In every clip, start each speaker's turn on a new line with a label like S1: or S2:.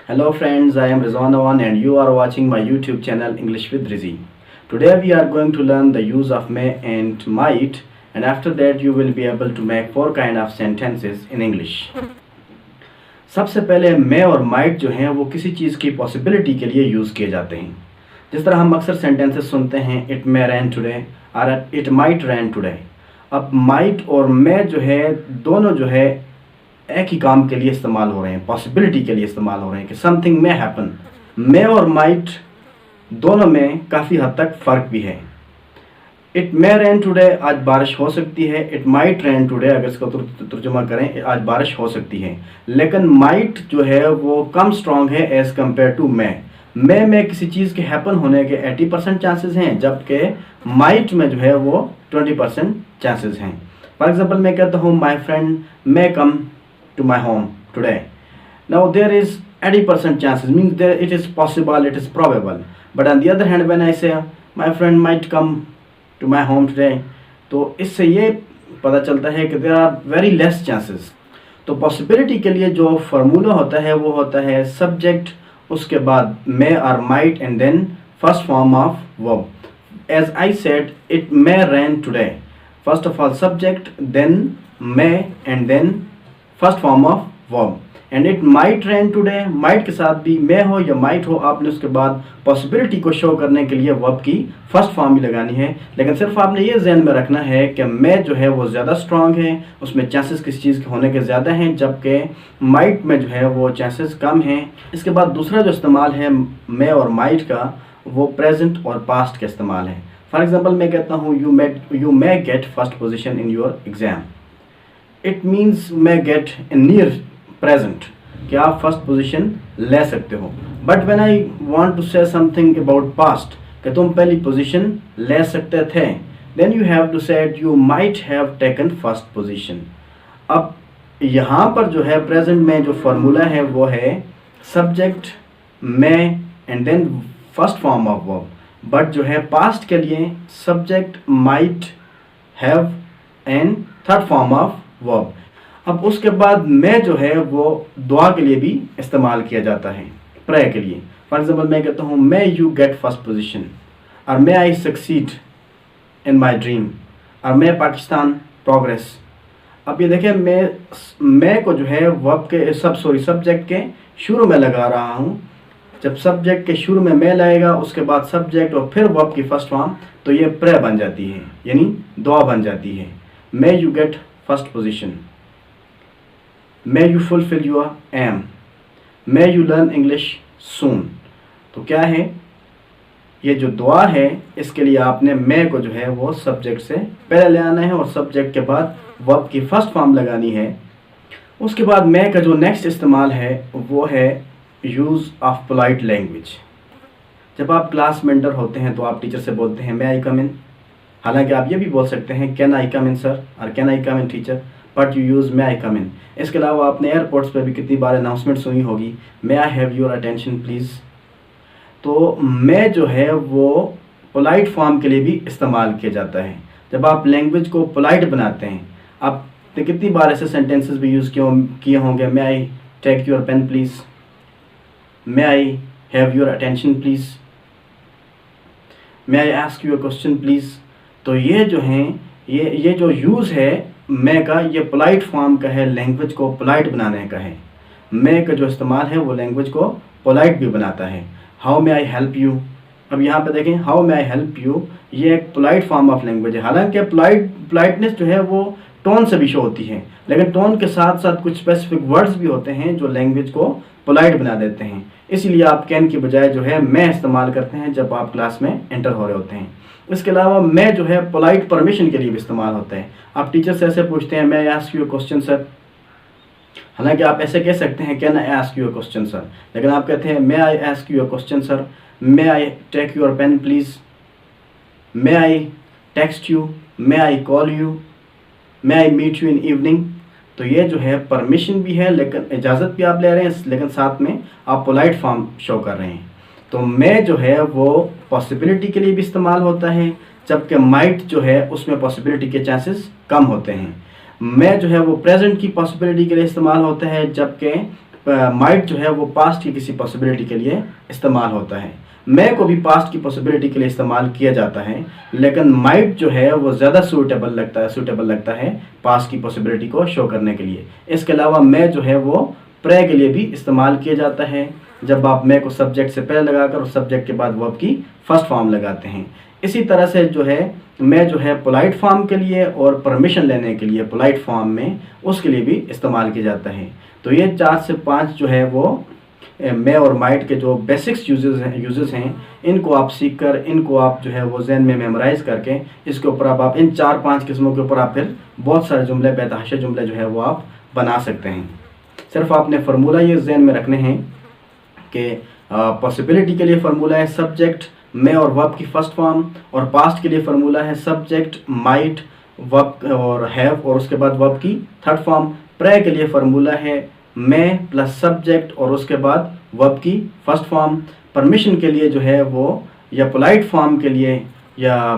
S1: Hello friends, I am Rizwan Awan and you are watching my YouTube channel English with Rizzy. Today we are going to learn the use of may and might, and after that you will be able to make four kind of sentences in English. सबसे पहले may और might जो हैं वो किसी चीज़ की possibility के लिए यूज़ किए जाते हैं. जिस तरह हम अक्सर sentences सुनते हैं it may rain today और it might rain today. अब might और may जो है दोनों जो है एक ही काम के लिए इस्तेमाल हो रहे हैं, पॉसिबिलिटी के लिए इस्तेमाल हो रहे हैं कि समथिंग मे हैपन. मे और माइट दोनों में काफ़ी हद तक फ़र्क भी है. इट मे रेन टुडे, आज बारिश हो सकती है. इट माइट रेन टुडे, अगर इसको तर्जुमा करें, आज बारिश हो सकती है. लेकिन माइट जो है वो कम स्ट्रॉन्ग है एज़ कम्पेयर टू मे. मे में किसी चीज़ के हैपन होने के 80% चांसेस हैं, जबकि माइट में जो है वो 20% चांसेस हैं. फॉर एग्जाम्पल मैं कहता हूँ my friend may come to my home today. Now there is 80% chances, means there it is possible, it is probable. But on the other hand, when I say my friend might come to my home today, तो इससे ये पता चलता है कि there are very less chances. तो possibility के लिए जो फार्मूला होता है वो होता है subject, उसके बाद may or might and then first form of verb. As I said, it may rain today. First of all subject, then may and then first form of verb. And it might rain today, might के साथ भी मे हो या might हो, आपने उसके बाद possibility को शो करने के लिए वर्ब की फर्स्ट फॉर्म भी लगानी है. लेकिन सिर्फ आपने ये जहन में रखना है कि मे जो है वो ज़्यादा स्ट्रॉन्ग है, उसमें चांसेस किसी चीज़ के होने के ज़्यादा हैं, जबकि माइट में जो है वो चांसेस कम हैं. इसके बाद दूसरा जो इस्तेमाल है मे और माइट का वो प्रेजेंट और पास्ट का इस्तेमाल है. फॉर एग्जाम्पल मैं कहता हूँ you may get first position in your exam. It means may get in near present, कि आप फर्स्ट पोजीशन ले सकते हो. But when I want to say something about past, कि तुम पहली पोजीशन ले सकते थे, then you have to say you might have taken first position. अब यहाँ पर जो है प्रेजेंट में जो फार्मूला है वो है subject may and then first form of verb. But जो है पास्ट के लिए subject might have and third form of verb. अब उसके बाद मैं जो है वो दुआ के लिए भी इस्तेमाल किया जाता है, प्रेयर के लिए. फॉर एग्जाम्पल मैं कहता हूँ may you get first position, और may I succeed in my dream, और मे पाकिस्तान प्रोग्रेस. अब ये देखें मैं को जो है वर्ब के सब्जेक्ट के शुरू में लगा रहा हूँ. जब सब्जेक्ट के शुरू में मैं लगेगा, उसके बाद सब्जेक्ट और फिर वर्ब की फर्स्ट फॉर्म, तो ये प्रेयर बन जाती है, यानी दुआ बन जाती है. May you get first position, may you fulfil your aim, may you learn English soon. तो क्या है, ये जो दुआ है इसके लिए आपने मे को जो है वो सब्जेक्ट से पहले ले आना है और सब्जेक्ट के बाद वर्ब की फर्स्ट फॉर्म लगानी है. उसके बाद मे का जो नेक्स्ट इस्तेमाल है वो है यूज़ ऑफ पोलाइट लैंग्वेज. जब आप क्लास में एंटर होते हैं तो आप टीचर से बोलते हैं मे आई कम इन. हालांकि आप ये भी बोल सकते हैं can I come in sir और can I come in teacher, but you use may I come in. इसके अलावा आपने एयरपोर्ट्स पर भी कितनी बार अनाउंसमेंट सुनी होगी, may I have your attention please. तो मे जो है वो पोलाइट फॉर्म के लिए भी इस्तेमाल किया जाता है. जब आप लैंग्वेज को पोलाइट बनाते हैं, आपने कितनी बार ऐसे सेंटेंसेस भी यूज़ किए होंगे, may I take your pen please, may I have your attention please, may I ask you a question please. तो ये जो हैं ये जो यूज़ है मे का, ये पोलाइट फॉर्म का है, लैंग्वेज को पोलाइट बनाने का है. मे का जो इस्तेमाल है वो लैंग्वेज को पोलाइट भी बनाता है. How may I help you. अब यहाँ पे देखें how may I help you, ये एक पोलाइट फॉर्म ऑफ लैंग्वेज है. हालांकि पोलाइटनेस जो है वो टोन से भी शो होती है, लेकिन टोन के साथ साथ कुछ स्पेसिफिक वर्ड्स भी होते हैं जो लैंग्वेज को पोलाइट बना देते हैं. इसीलिए आप कैन की बजाय जो है मैं इस्तेमाल करते हैं जब आप क्लास में एंटर हो रहे होते हैं. इसके अलावा मैं जो है पोलाइट परमिशन के लिए भी इस्तेमाल होता है. आप टीचर से ऐसे पूछते हैं may I ask you a question sir. हालांकि आप ऐसे कह सकते हैं can I ask you a question sir, लेकिन आप कहते हैं may I ask you a question sir, may I take your pen please, may I text you, may I call you, may I meet you in evening. तो ये जो है permission भी है, लेकिन इजाज़त भी आप ले रहे हैं, लेकिन साथ में आप पोलाइट फॉर्म शो कर रहे हैं. तो मे जो है वो पॉसिबिलिटी के लिए भी इस्तेमाल होता है, जबकि माइट जो है उसमें पॉसिबिलिटी के चांसेस कम होते हैं. मे जो है वो प्रेजेंट की पॉसिबिलिटी के लिए इस्तेमाल होता है, जबकि माइट जो है वो पास्ट की किसी पॉसिबिलिटी के लिए इस्तेमाल होता है। मे को भी पास्ट की पॉसिबिलिटी के लिए इस्तेमाल किया जाता है, लेकिन माइट जो है वो ज़्यादा सूटेबल लगता है पास्ट की पॉसिबिलिटी को शो करने के लिए। इसके अलावा मे जो है वो प्रे के लिए भी इस्तेमाल किया जाता है, जब आप मे को सब्जेक्ट से पहले लगाकर और सब्जेक्ट के बाद वर्ब की फर्स्ट फॉर्म लगाते हैं। इसी तरह से जो है मे जो है पोलाइट फॉर्म के लिए और परमिशन लेने के लिए पोलाइट फॉर्म में उसके लिए भी इस्तेमाल किया जाता है। तो ये 4 से 5 जो है वो मे और माइट के जो बेसिक्स यूजेस हैं, इनको आप सीख कर, इनको आप जो है वो ज़हन में मेमोराइज़ करके, इसके ऊपर आप इन 4-5 किस्मों के ऊपर आप फिर बहुत सारे जुमले, बेतहाशा जुमले जो है वो आप बना सकते हैं। सिर्फ आपने फार्मूला ये ज़हन में रखने हैं कि पॉसिबिलिटी के लिए फार्मूला है सब्जेक्ट मे और वर्ब की फर्स्ट फॉर्म, और पास्ट के लिए फार्मूला है सब्जेक्ट माइट वर्ब और हैव और उसके बाद वर्ब की थर्ड फॉर्म। प्रे के लिए फार्मूला है मे प्लस सब्जेक्ट और उसके बाद वर्ब की फर्स्ट फॉर्म। परमिशन के लिए जो है वो, या पोलाइट फॉर्म के लिए या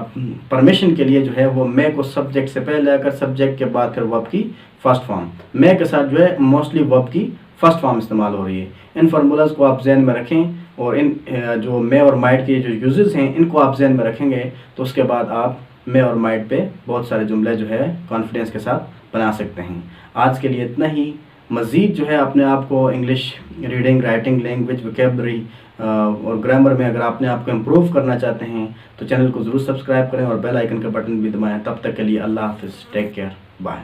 S1: परमिशन के लिए जो है वो मे को सब्जेक्ट से पहले आकर सब्जेक्ट के बाद फिर वर्ब की फर्स्ट फॉर्म। मे के साथ जो है मोस्टली वर्ब की फर्स्ट फॉर्म इस्तेमाल हो रही है। इन फार्मूलाज को आप जहन में रखें और इन जो मे और माइट के जो यूजेस हैं इनको आप जहन में रखेंगे तो उसके बाद आप मे और माइट पे बहुत सारे जुमले जो है कॉन्फिडेंस के साथ बना सकते हैं। आज के लिए इतना ही। मज़ीद जो है अपने आप को English reading, writing, language, vocabulary और ग्रामर में अगर आपने आपको इम्प्रूव करना चाहते हैं तो चैनल को ज़रूर सब्सक्राइब करें और बेल आइकन का बटन भी दबाएं। तब तक के लिए अल्लाह हाफ़िज़, टेक केयर, बाय।